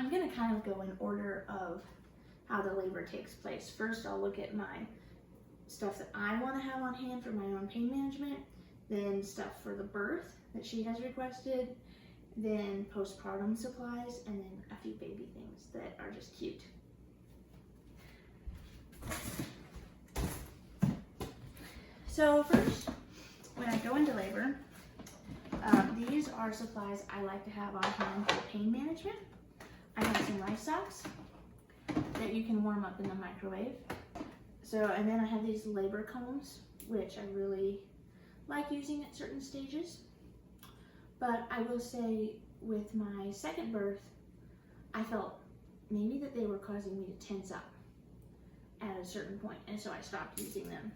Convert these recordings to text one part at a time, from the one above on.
I'm gonna kind of go in order of how the labor takes place. First, I'll look at my stuff that I want to have on hand for my own pain management, then stuff for the birth that she has requested, then postpartum supplies, and then a few baby things that are just cute. So first, when I go into labor, these are supplies I like to have on hand for pain management. I have some rice socks that you can warm up in the microwave. And then I have these labor combs, which I really like using at certain stages. But I will say with my second birth, I felt maybe that they were causing me to tense up at a certain point, and so I stopped using them.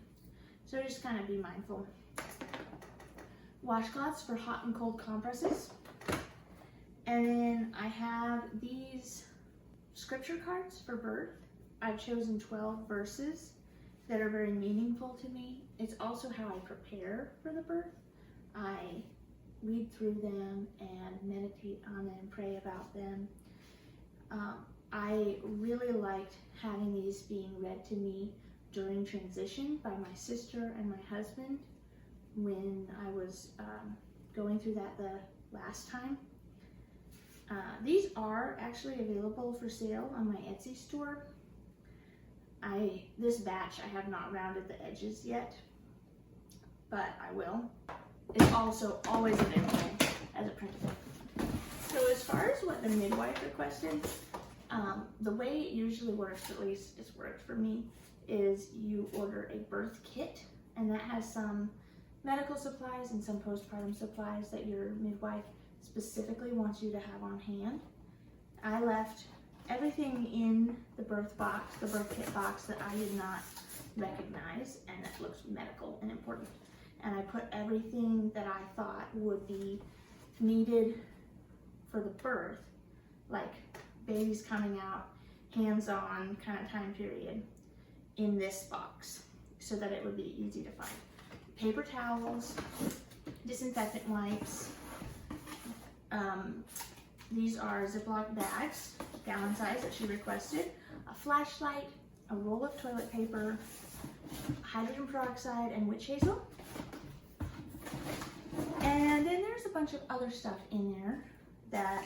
So just kind of be mindful. Washcloths for hot and cold compresses. And then I have these scripture cards for birth. I've chosen 12 verses that are very meaningful to me. It's also how I prepare for the birth. I read through them and meditate on them, pray about them. I really liked having these being read to me during transition by my sister and my husband when I was going through that the last time. These are actually available for sale on my Etsy store. This batch, I have not rounded the edges yet, but I will. It's also always available as a printed book. So as far as what the midwife requested, the way it usually works, at least it's worked for me, is you order a birth kit, and that has some medical supplies and some postpartum supplies that your midwife specifically wants you to have on hand. I left everything in the birth box, the birth kit box, that I did not recognize and that looks medical and important. And I put everything that I thought would be needed for the birth, like babies coming out, hands-on kind of time period, in this box so that it would be easy to find. Paper towels, disinfectant wipes. These are Ziploc bags, gallon size that she requested, a flashlight, a roll of toilet paper, hydrogen peroxide, and witch hazel. And then there's a bunch of other stuff in there that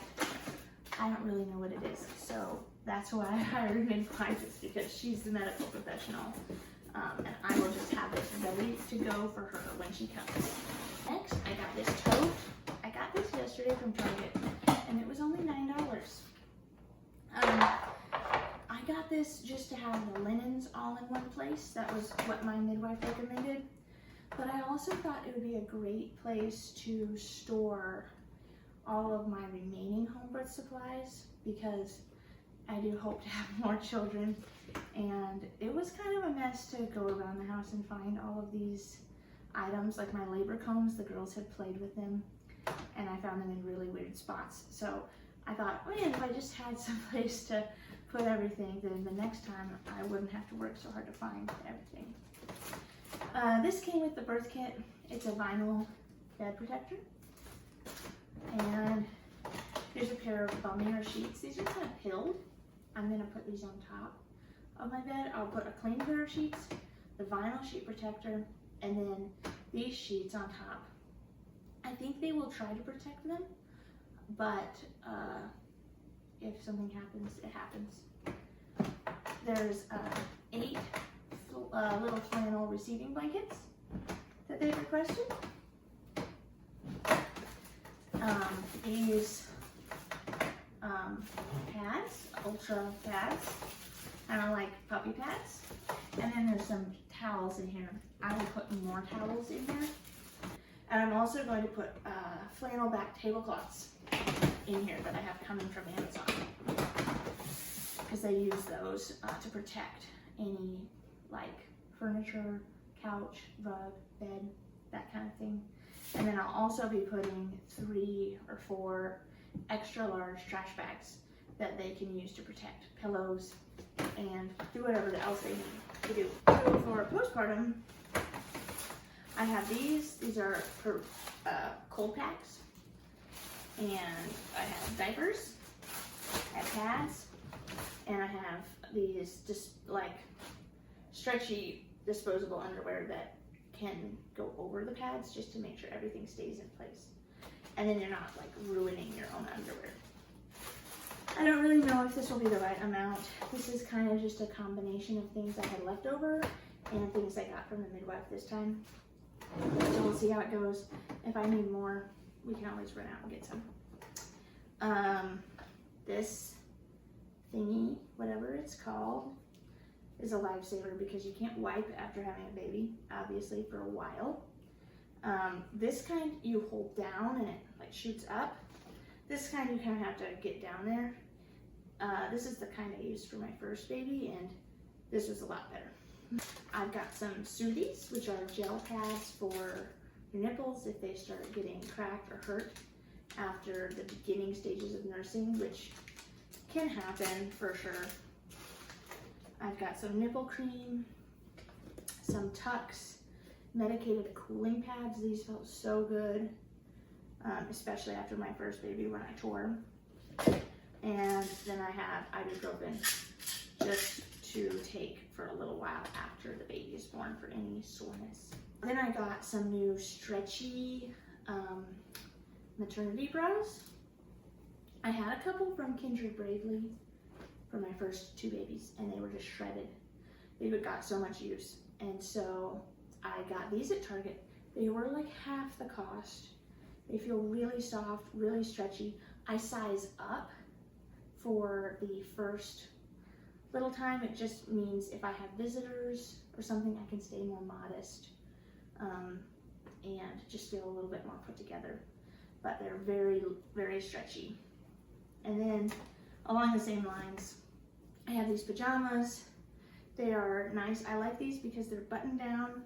I don't really know what it is. So that's why I hired a midwife, is because she's the medical professional. And I will just have this ready to go for her when she comes. Next, I got this tote. I got this yesterday from Target, and it was only $9. I got this just to have the linens all in one place. That was what my midwife recommended. But I also thought it would be a great place to store all of my remaining home birth supplies, because I do hope to have more children, and it was kind of a mess to go around the house and find all of these items. Like my labor combs, the girls had played with them, and I found them in really weird spots. So I thought, man, if I just had some place to put everything, then the next time I wouldn't have to work so hard to find everything. This came with the birth kit. It's a vinyl bed protector. And here's a pair of bum mirror sheets. These are kind of pilled. I'm gonna put these on top of my bed. I'll put a clean pair of sheets, the vinyl sheet protector, and then these sheets on top. I think they will try to protect them, but if something happens, it happens. There's 8 little flannel receiving blankets that they requested. These pads, ultra pads, kind of like puppy pads. And then there's some towels in here. I will put more towels in here. And I'm also going to put flannel back tablecloths in here that I have coming from Amazon, because they use those to protect any like furniture, couch, rug, bed, that kind of thing. And then I'll also be putting 3 or 4 extra large trash bags that they can use to protect pillows and do whatever else they need to do. So for postpartum, I have these. These are for cold packs, and I have diapers, at pads, and I have these just like stretchy disposable underwear that can go over the pads just to make sure everything stays in place. And then you're not like ruining your own underwear. I don't really know if this will be the right amount. This is kind of just a combination of things I had left over and things I got from the midwife this time. So we'll see how it goes. If I need more, we can always run out and get some. This thingy, whatever it's called, is a lifesaver because you can't wipe after having a baby, obviously, for a while. This kind you hold down and it like shoots up. This kind you kind of have to get down there. This is the kind I used for my first baby, and this was a lot better. I've got some Soothies, which are gel pads for your nipples if they start getting cracked or hurt after the beginning stages of nursing, which can happen for sure. I've got some nipple cream, some Tucks medicated cooling pads. These felt so good, especially after my first baby when I tore. And then I have ibuprofen just to take for a little while after the baby is born for any soreness. Then I got some new stretchy maternity bras. I had a couple from Kindred Bravely for my first 2 babies, and they were just shredded. They got so much use, and so I got these at Target. They were like half the cost. They feel really soft, really stretchy. I size up for the first little time. It just means if I have visitors or something, I can stay more modest and just feel a little bit more put together. But they're very, very stretchy. And then along the same lines, I have these pajamas. They are nice. I like these because they're buttoned down,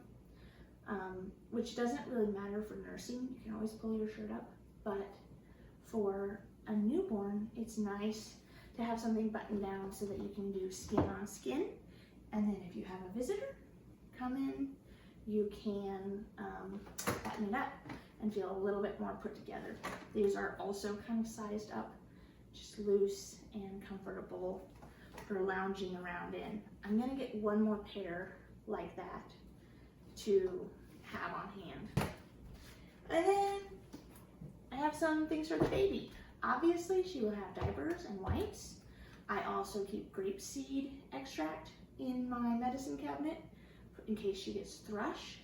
which doesn't really matter for nursing. You can always pull your shirt up, but for a newborn, it's nice to have something buttoned down so that you can do skin on skin. And then if you have a visitor come in, you can button it up and feel a little bit more put together. These are also kind of sized up, just loose and comfortable for lounging around in. I'm gonna get one more pair like that to have on hand. And then I have some things for the baby. Obviously, she will have diapers and wipes. I also keep grapeseed extract in my medicine cabinet in case she gets thrush.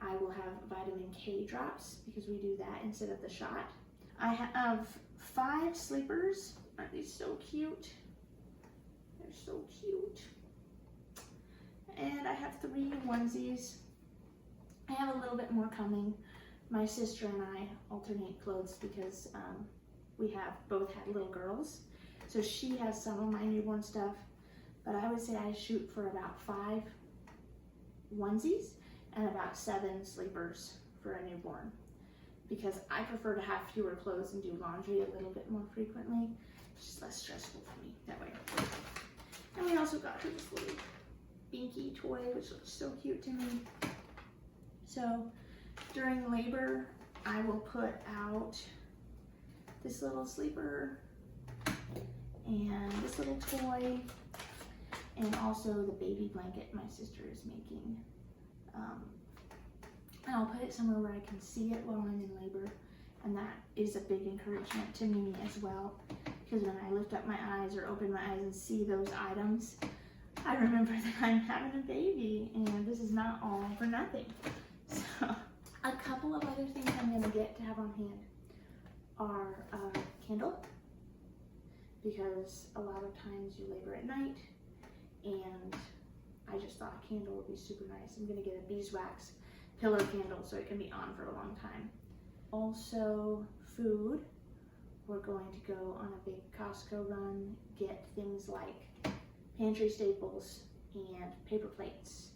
I will have vitamin K drops because we do that instead of the shot. I have 5 sleepers. Aren't these so cute? They're so cute. And I have 3 onesies. I have a little bit more coming. My sister and I alternate clothes because we have both had little girls. So she has some of my newborn stuff, but I would say I shoot for about 5 onesies and about 7 sleepers for a newborn because I prefer to have fewer clothes and do laundry a little bit more frequently. It's just less stressful for me that way. And we also got her this little Binky toy, which looks so cute to me. So during labor, I will put out this little sleeper and this little toy and also the baby blanket my sister is making. And I'll put it somewhere where I can see it while I'm in labor, and that is a big encouragement to me as well, because when I lift up my eyes or open my eyes and see those items, I remember that I'm having a baby and this is not all for nothing. So a couple of other things I'm going to get to have on hand are a candle, because a lot of times you labor at night, and I just thought a candle would be super nice. I'm going to get a beeswax pillow candle so it can be on for a long time. Also, food. We're going to go on a big Costco run, get things like pantry staples and paper plates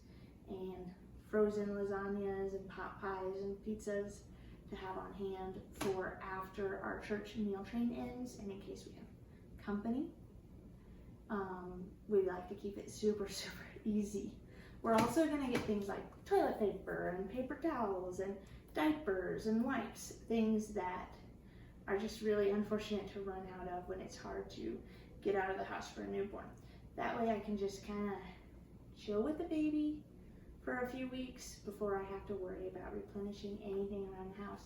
and frozen lasagnas and pot pies and pizzas to have on hand for after our church meal train ends and in case we have company. We like to keep it super, super easy. We're also going to get things like toilet paper and paper towels and diapers and wipes, things that are just really unfortunate to run out of when it's hard to get out of the house for a newborn. That way I can just kind of chill with the baby for a few weeks before I have to worry about replenishing anything around the house.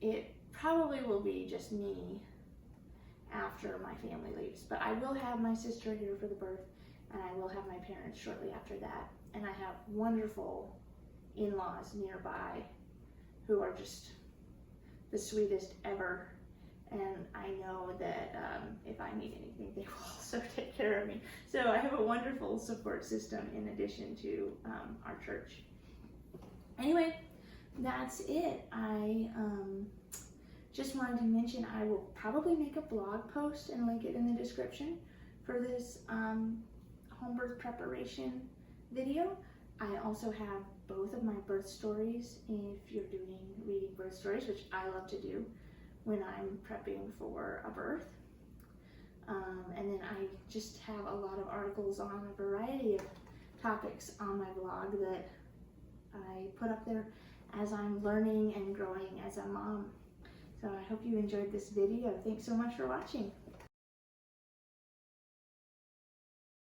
It probably will be just me after my family leaves, but I will have my sister here for the birth, and I will have my parents shortly after that, and I have wonderful in-laws nearby who are just the sweetest ever, and I know that if I need anything, they will also take care of me. So I have a wonderful support system in addition to our church. Anyway, that's it. I just wanted to mention I will probably make a blog post and link it in the description for this home birth preparation video. I also have both of my birth stories if you're reading birth stories, which I love to do when I'm prepping for a birth. And then I just have a lot of articles on a variety of topics on my blog that I put up there as I'm learning and growing as a mom. So I hope you enjoyed this video. Thanks so much for watching.